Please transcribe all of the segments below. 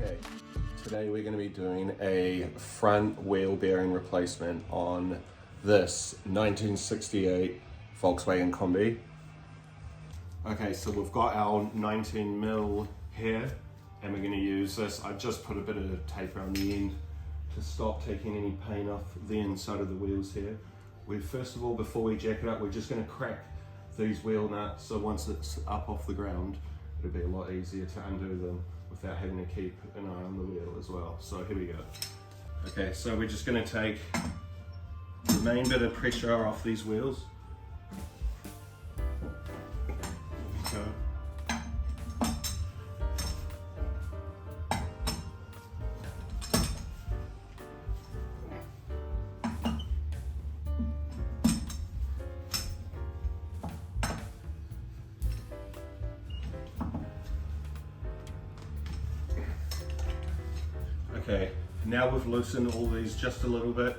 Okay, today we're going to be doing a front wheel bearing replacement on this 1968 Volkswagen Kombi. Okay, so we've got our 19mm here and we're going to use this. I've just put a bit of tape around the end to stop taking any paint off the inside of the wheels here. First of all, before we jack it up, we're just going to crack these wheel nuts, so once it's up off the ground, it'll be a lot easier to undo them without having to keep an eye on the wheel as well. So here we go. Okay, so we're just going to take the main bit of pressure off these wheels. There we go. Okay, now we've loosened all these just a little bit,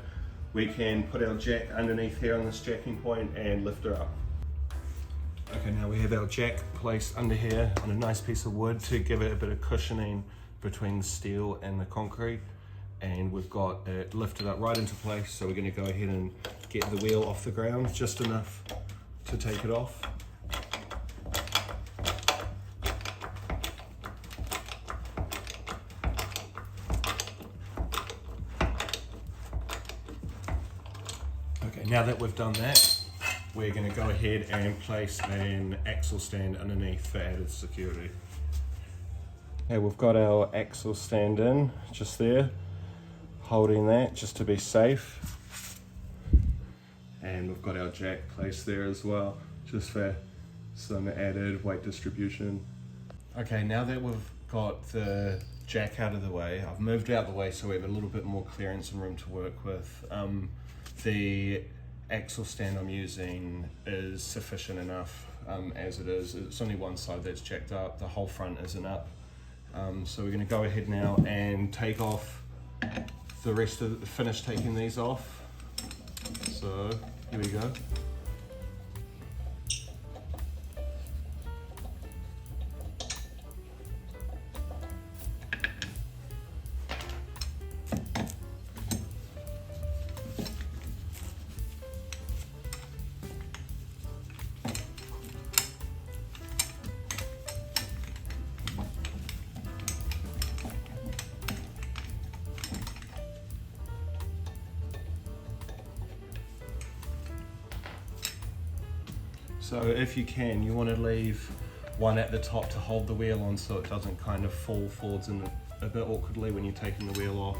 we can put our jack underneath here on this jacking point and lift her up. Okay, now we have our jack placed under here on a nice piece of wood to give it a bit of cushioning between the steel and the concrete. And we've got it lifted up right into place, so we're going to go ahead and get the wheel off the ground, just enough to take it off. Okay, now that we've done that, we're going to go ahead and place an axle stand underneath for added security. Okay, we've got our axle stand in, just there, holding that just to be safe. And we've got our jack placed there as well, just for some added weight distribution. Okay, now that we've got the jack out of the way, I've moved out of the way so we have a little bit more clearance and room to work with. The axle stand I'm using is sufficient enough as it is. It's only one side that's jacked up, the whole front isn't up. So we're going to go ahead now and take off the rest of finish taking these off. So here we go. So if you can, you want to leave one at the top to hold the wheel on so it doesn't kind of fall forwards and a bit awkwardly when you're taking the wheel off.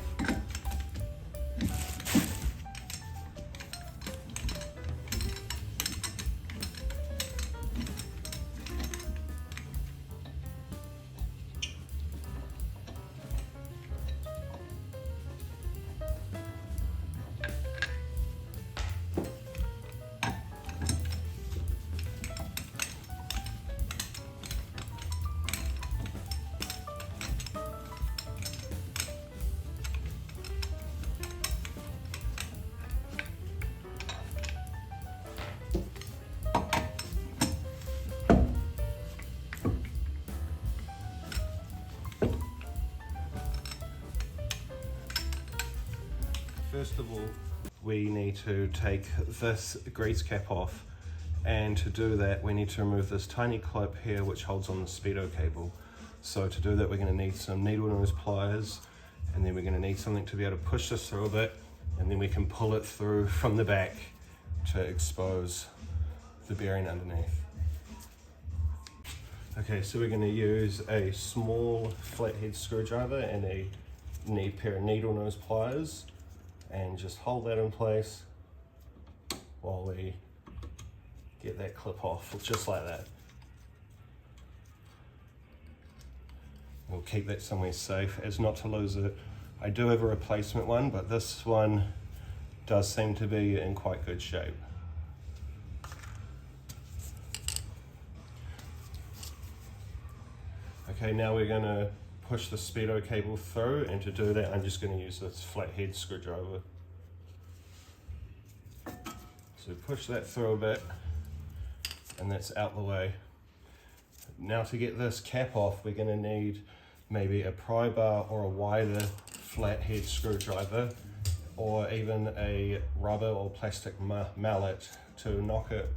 First of all, we need to take this grease cap off, and to do that we need to remove this tiny clip here which holds on the speedo cable. So to do that we're going to need some needle nose pliers, and then we're going to need something to be able to push this through a bit, and then we can pull it through from the back to expose the bearing underneath. Okay, so we're going to use a small flathead screwdriver and a pair of needle nose pliers, and just hold that in place while we get that clip off, just like that. We'll keep that somewhere safe as not to lose it. I do have a replacement one, but this one does seem to be in quite good shape. Okay, now we're going to push the speedo cable through, and to do that I'm just going to use this flathead screwdriver. So push that through a bit, and that's out the way. Now to get this cap off, we're going to need maybe a pry bar or a wider flathead screwdriver, or even a rubber or plastic mallet to knock it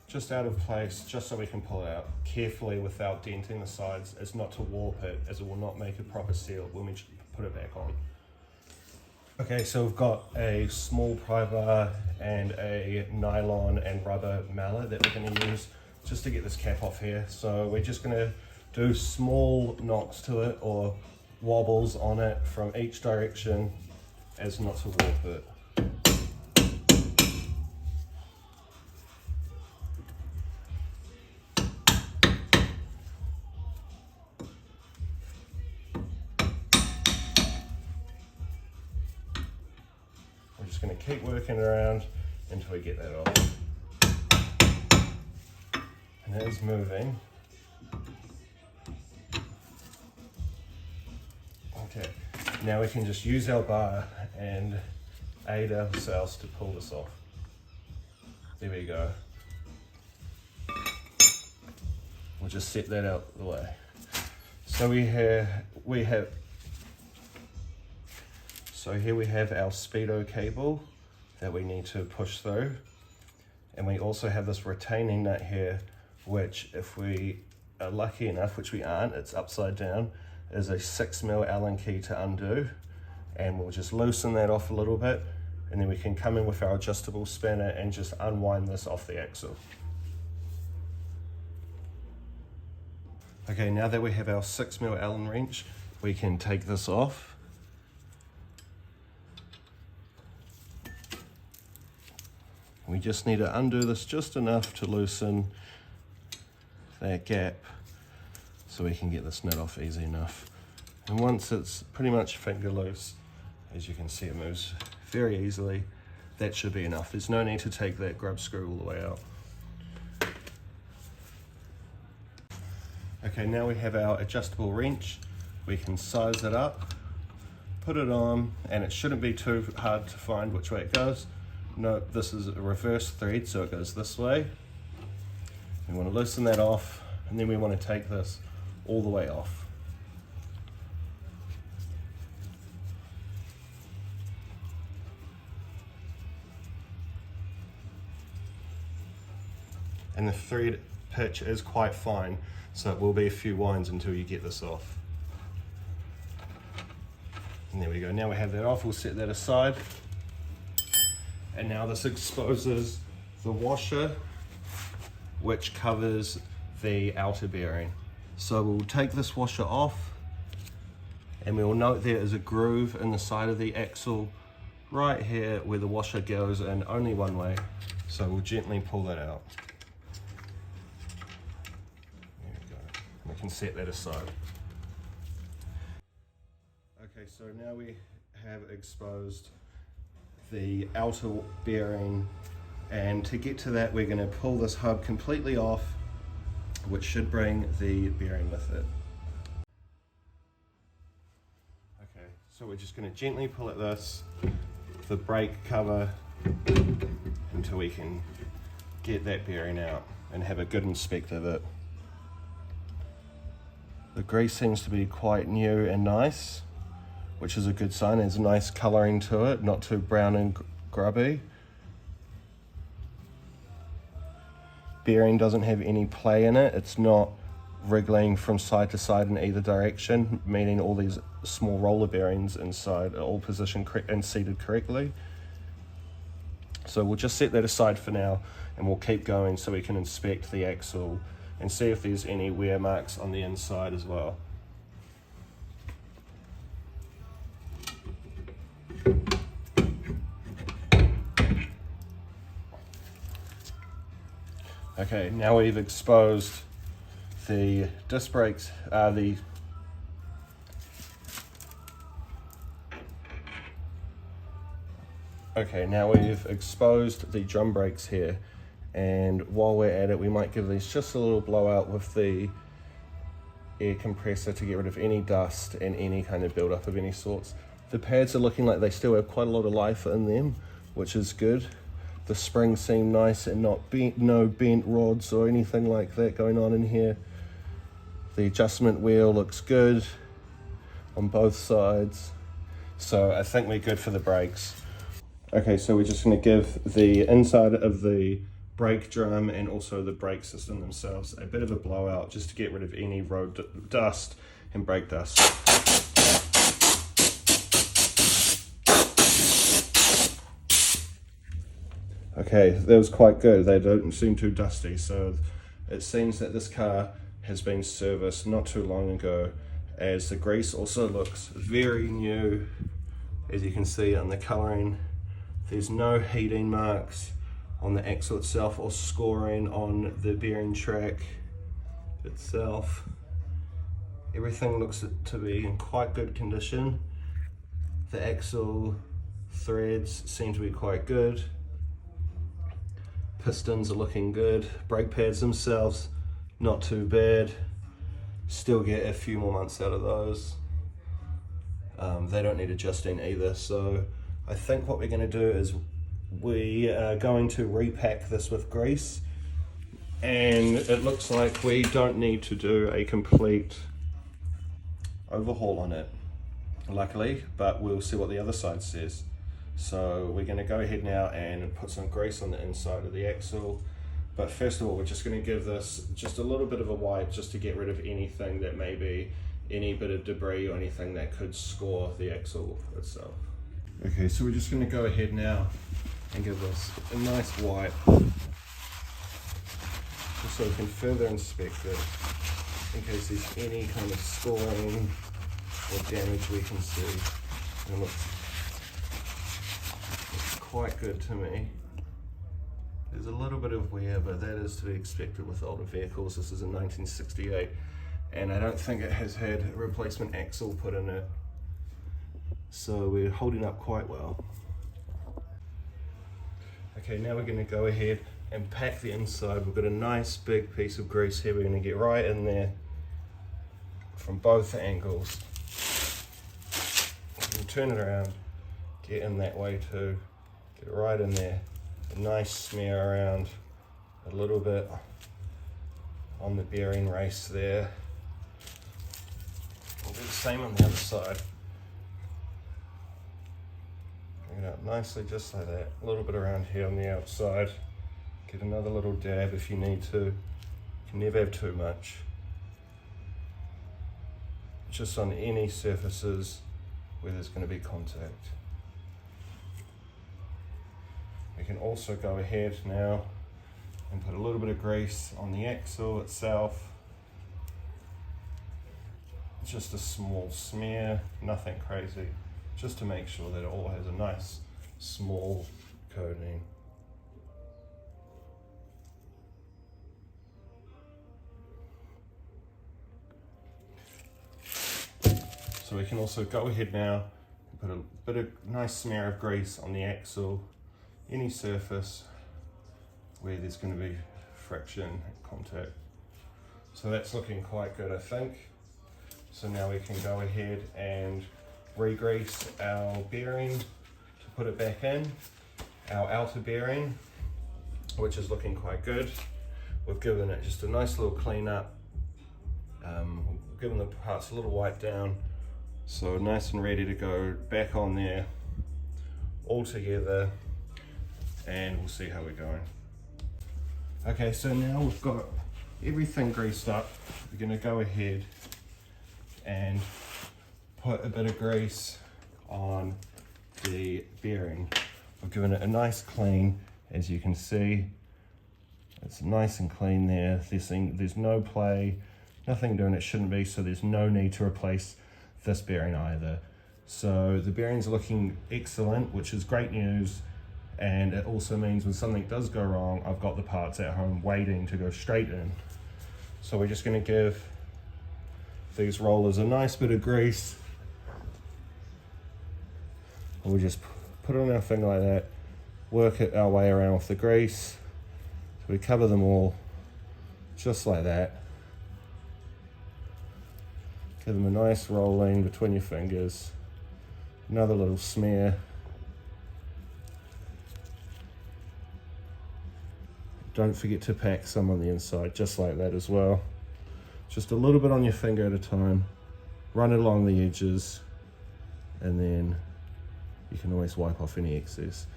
just out of place, just so we can pull it out carefully without denting the sides, as not to warp it, as it will not make a proper seal when we put it back on. Okay, so we've got a small pry bar and a nylon and rubber mallet that we're going to use just to get this cap off here. So we're just going to do small knocks to it, or wobbles on it from each direction, as not to warp it. We're just going to keep working around until we get that off. And it is moving. Okay, now we can just use our bar and aid ourselves to pull this off. There we go. We'll just set that out the way. So here we have our speedo cable that we need to push through, and we also have this retaining nut here, which, if we are lucky enough, which we aren't, it's upside down, is a 6mm Allen key to undo, and we'll just loosen that off a little bit, and then we can come in with our adjustable spanner and just unwind this off the axle. Okay, now that we have our 6mm Allen wrench, we can take this off. We just need to undo this just enough to loosen that gap, so we can get this nut off easy enough. And once it's pretty much finger loose, as you can see, it moves very easily. That should be enough. There's no need to take that grub screw all the way out. Okay, now we have our adjustable wrench. We can size it up, put it on, and it shouldn't be too hard to find which way it goes. No, this is a reverse thread, so it goes this way. We want to loosen that off, and then we want to take this all the way off. And the thread pitch is quite fine, so it will be a few winds until you get this off. And there we go. Now we have that off, we'll set that aside. And now this exposes the washer, which covers the outer bearing. So we'll take this washer off, and we will note there is a groove in the side of the axle right here where the washer goes in only one way. So we'll gently pull that out. There we go. And we can set that aside. Okay, so now we have exposed the outer bearing, and to get to that we're going to pull this hub completely off, which should bring the bearing with it. Okay, so we're just going to gently pull at this, the brake cover, until we can get that bearing out and have a good inspect of it. The grease seems to be quite new and nice, which is a good sign. There's a nice colouring to it, not too brown and grubby. Bearing doesn't have any play in it. It's not wriggling from side to side in either direction, meaning all these small roller bearings inside are all positioned and seated correctly. So we'll just set that aside for now, and we'll keep going so we can inspect the axle and see if there's any wear marks on the inside as well. Okay, now we've exposed the disc brakes, now we've exposed the drum brakes here, and while we're at it, we might give these just a little blowout with the air compressor to get rid of any dust and any kind of buildup of any sorts. The pads are looking like they still have quite a lot of life in them, which is good. The springs seem nice and not bent, no bent rods or anything like that going on in here. The adjustment wheel looks good. on both sides. So I think we're good for the brakes. Okay, so we're just going to give the inside of the brake drum and also the brake system themselves a bit of a blowout just to get rid of any road dust and brake dust. Okay, that was quite good. They don't seem too dusty, so it seems that this car has been serviced not too long ago, as the grease also looks very new. As you can see on the colouring, there's no heating marks on the axle itself or scoring on the bearing track itself. Everything looks to be in quite good condition. The axle threads seem to be quite good. Pistons are looking good. Brake pads themselves, not too bad. Still get a few more months out of those. They don't need adjusting either. So I think what we're going to do is we are going to repack this with grease, and it looks like we don't need to do a complete overhaul on it, luckily, but we'll see what the other side says. So we're going to go ahead now and put some grease on the inside of the axle. But first of all, we're just going to give this just a little bit of a wipe just to get rid of anything that may be any bit of debris or anything that could score the axle itself. Okay, so we're just going to go ahead now and give this a nice wipe just so we can further inspect it in case there's any kind of scoring or damage we can see. And it looks quite good to me. There's a little bit of wear, but that is to be expected with older vehicles. This is a 1968, and I don't think it has had a replacement axle put in it. So we're holding up quite well. Okay, now we're going to go ahead and pack the inside. We've got a nice big piece of grease here. We're going to get right in there from both angles. We can turn it around, get in that way too. Get it right in there. A nice smear around, a little bit on the bearing race there. We'll do the same on the other side. Bring it up nicely just like that. A little bit around here on the outside. Get another little dab if you need to. You can never have too much. Just on any surfaces where there's going to be contact. We can also go ahead now and put a little bit of grease on the axle itself. Just a small smear, nothing crazy, just to make sure that it all has a nice small coating. So we can also go ahead now and put a bit of nice smear of grease on the axle, any surface where there's going to be friction and contact. So that's looking quite good, I think. So now we can go ahead and re-grease our bearing to put it back in, our outer bearing, which is looking quite good. We've given it just a nice little clean up, given the parts a little wipe down, so nice and ready to go back on there all together, and we'll see how we're going. Okay, so now we've got everything greased up. We're going to go ahead and put a bit of grease on the bearing. I've given it a nice clean, as you can see. It's nice and clean there. There's no play, nothing doing it shouldn't be, so there's no need to replace this bearing either. So the bearing's looking excellent, which is great news. And it also means when something does go wrong, I've got the parts at home waiting to go straight in. So we're just going to give these rollers a nice bit of grease. We'll just put it on our finger like that, work it our way around with the grease. So we cover them all just like that. Give them a nice rolling between your fingers. Another little smear. Don't forget to pack some on the inside, just like that as well. Just a little bit on your finger at a time. run it along the edges, and then you can always wipe off any excess.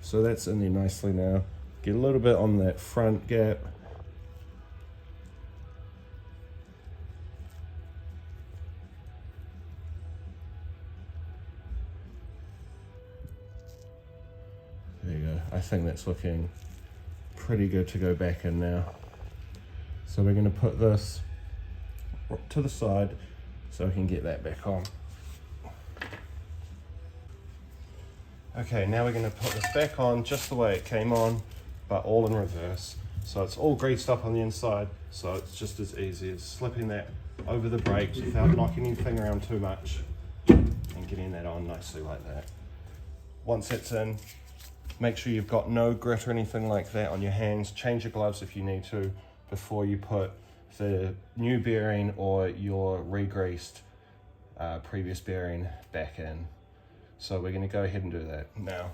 So that's in there nicely now. Get a little bit on that front gap. There you go. I think that's looking pretty good to go back in now. So we're going to put this to the side so we can get that back on. Okay, now we're going to put this back on just the way it came on, but all in reverse. So it's all greased up on the inside, so it's just as easy as slipping that over the brakes without knocking anything around too much and getting that on nicely like that. Once it's in, make sure you've got no grit or anything like that on your hands. Change your gloves if you need to before you put the new bearing or your re-greased previous bearing back in. So we're going to go ahead and do that now.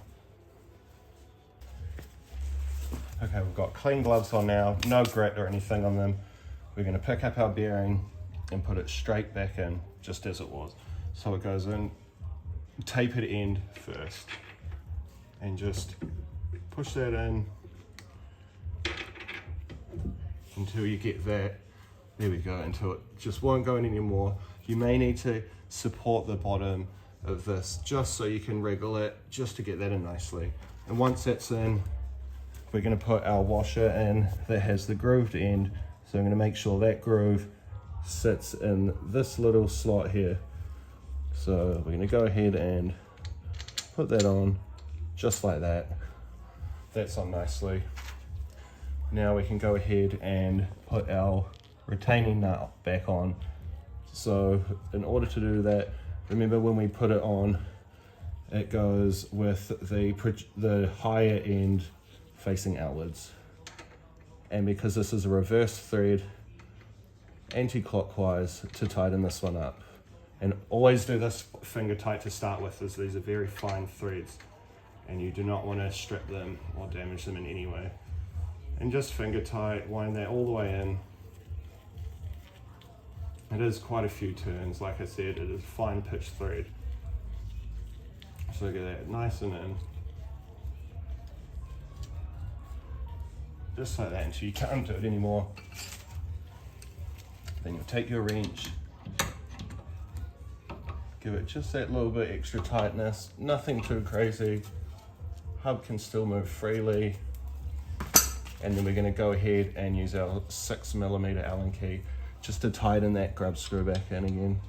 Okay, we've got clean gloves on now, no grit or anything on them. We're going to pick up our bearing and put it straight back in, just as it was. So it goes in, tapered end first, and just push that in until you get that. There we go, until it just won't go in anymore. You may need to support the bottom of this just so you can wriggle it, just to get that in nicely. And once that's in, we're going to put our washer in that has the grooved end. So I'm going to make sure that groove sits in this little slot here. So we're going to go ahead and put that on just like that. That's on nicely. Now we can go ahead and put our retaining nut back on. So in order to do that, remember when we put it on, it goes with the higher end facing outwards. And because this is a reverse thread, anti-clockwise to tighten this one up. And always do this finger tight to start with, as these are very fine threads and you do not want to strip them or damage them in any way. And just finger tight, wind that all the way in. It is quite a few turns, like I said, it is fine pitch thread. So get that nice and in. Just like that until you can't do it anymore. Then you'll take your wrench, give it just that little bit extra tightness, nothing too crazy. Hub can still move freely. And then we're going to go ahead and use our 6mm Allen key just to tighten that grub screw back in again.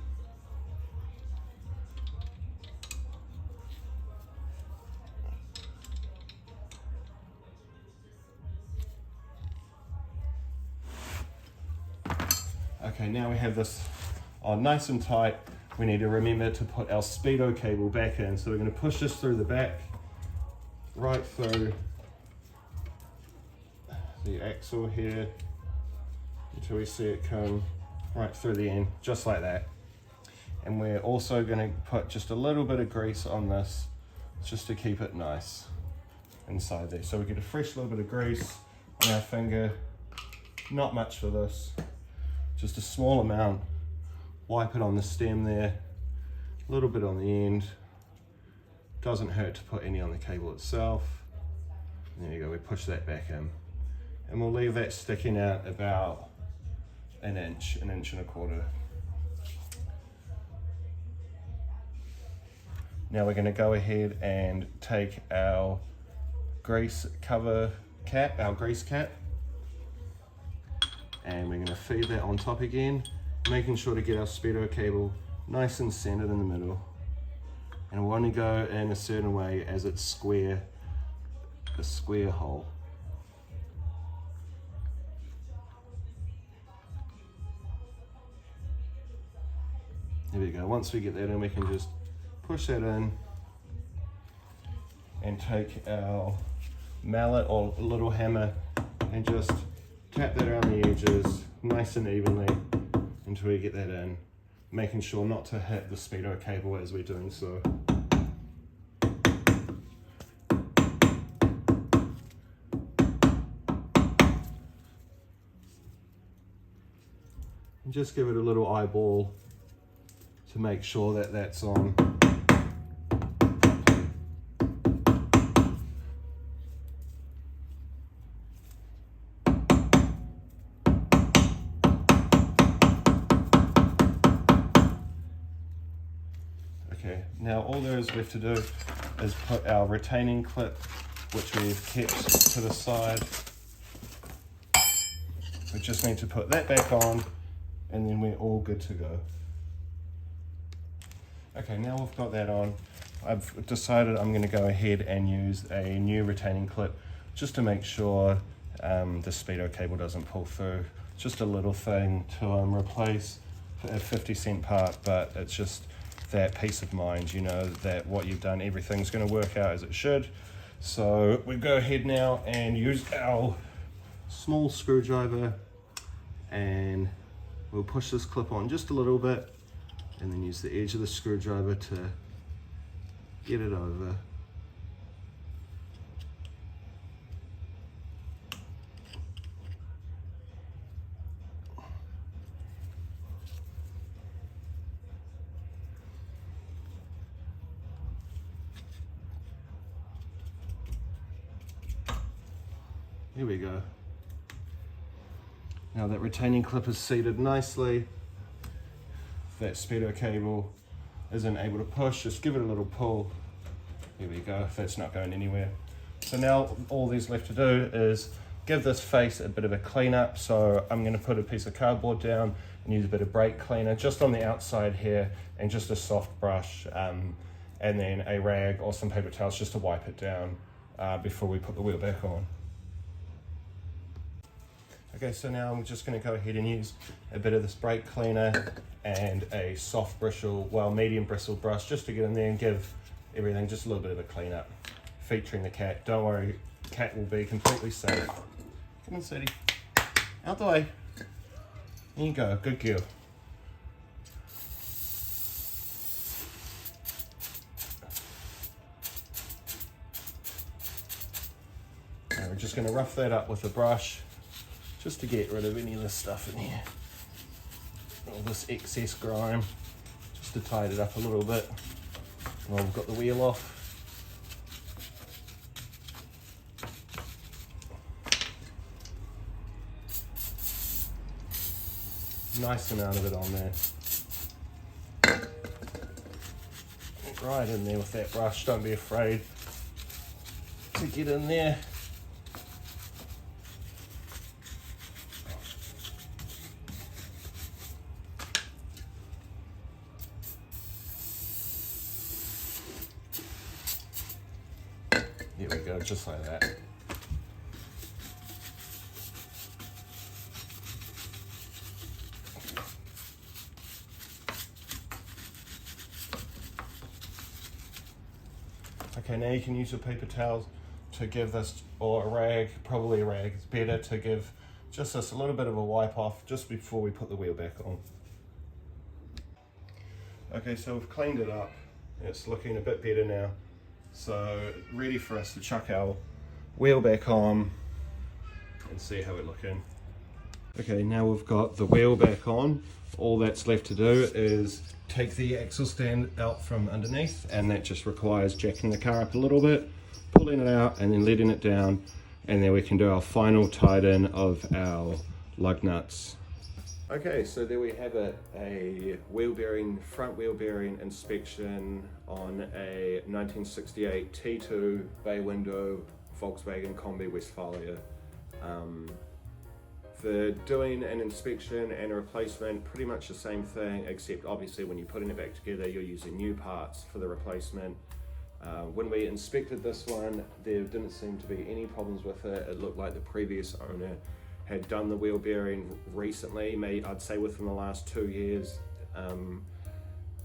Okay, now we have this on nice and tight. We need to remember to put our speedo cable back in. So we're going to push this through the back, right through the axle here until we see it come right through the end, just like that. And we're also going to put just a little bit of grease on this just to keep it nice inside there. So we get a fresh little bit of grease on our finger, not much for this, just a small amount. Wipe it on the stem there, a little bit on the end. Doesn't hurt to put any on the cable itself. There you go, we push that back in. And we'll leave that sticking out about an inch and a quarter. Now we're going to go ahead and take our grease cover cap, our grease cap, and we're going to feed that on top again, making sure to get our speedo cable nice and centered in the middle. And we want to go in a certain way as it's square, a square hole. There we go. Once we get that in, we can just push that in and take our mallet or little hammer and just tap that around the edges nice and evenly until we get that in, making sure not to hit the speedo cable as we're doing so. And just give it a little eyeball to make sure that that's on. Okay, now all there is left to do is put our retaining clip, which we've kept to the side. We just need to put that back on and then we're all good to go. Okay, now we've got that on, I've decided I'm going to go ahead and use a new retaining clip just to make sure the speedo cable doesn't pull through. Just a little thing to replace a 50-cent part, but it's just that peace of mind, you know, that what you've done, everything's going to work out as it should. So we go ahead now and use our small screwdriver and we'll push this clip on just a little bit and then use the edge of the screwdriver to get it over. Here we go. Now that retaining clip is seated nicely, that speedo cable isn't able to push, just give it a little pull. Here we go, that's not going anywhere. So now all there's left to do is give this face a bit of a clean up. So I'm going to put a piece of cardboard down and use a bit of brake cleaner just on the outside here and just a soft brush and then a rag or some paper towels just to wipe it down before we put the wheel back on. Okay, so now I'm just going to go ahead and use a bit of this brake cleaner and a soft bristle, well, medium bristle brush just to get in there and give everything just a little bit of a clean up. Featuring the cat. Don't worry, cat will be completely safe. Come on, Sadie. Out the way. There you go, good girl. Now we're just going to rough that up with a brush, just to get rid of any of this stuff in here. All this excess grime, just to tidy it up a little bit. Well, we've got the wheel off. Nice amount of it on there. Right in there with that brush, don't be afraid to get in there. There we go, just like that. Okay, now you can use your paper towels to give this, or a rag, probably a rag, it's better to give just this a little bit of a wipe off just before we put the wheel back on. Okay, so we've cleaned it up, it's looking a bit better now. So ready for us to chuck our wheel back on and see how we're looking. Okay, now we've got the wheel back on. All that's left to do is take the axle stand out from underneath, and that just requires jacking the car up a little bit, pulling it out and then letting it down, and then we can do our final tied in of our lug nuts. Okay, so there we have it, a front wheel bearing inspection on a 1968 T2 bay window Volkswagen Kombi Westfalia. For doing an inspection and a replacement, pretty much the same thing, except obviously when you're putting it back together, you're using new parts for the replacement. When we inspected this one, there didn't seem to be any problems with it. It looked like the previous owner had done the wheel bearing recently, maybe I'd say within the last 2 years,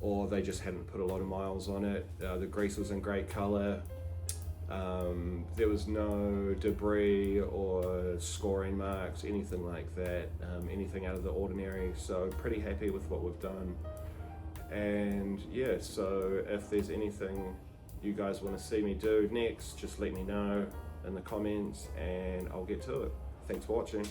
or they just hadn't put a lot of miles on it. The grease was in great color. There was no debris or scoring marks, anything like that, anything out of the ordinary. So pretty happy with what we've done. And yeah, so if there's anything you guys want to see me do next, just let me know in the comments and I'll get to it. Thanks for watching.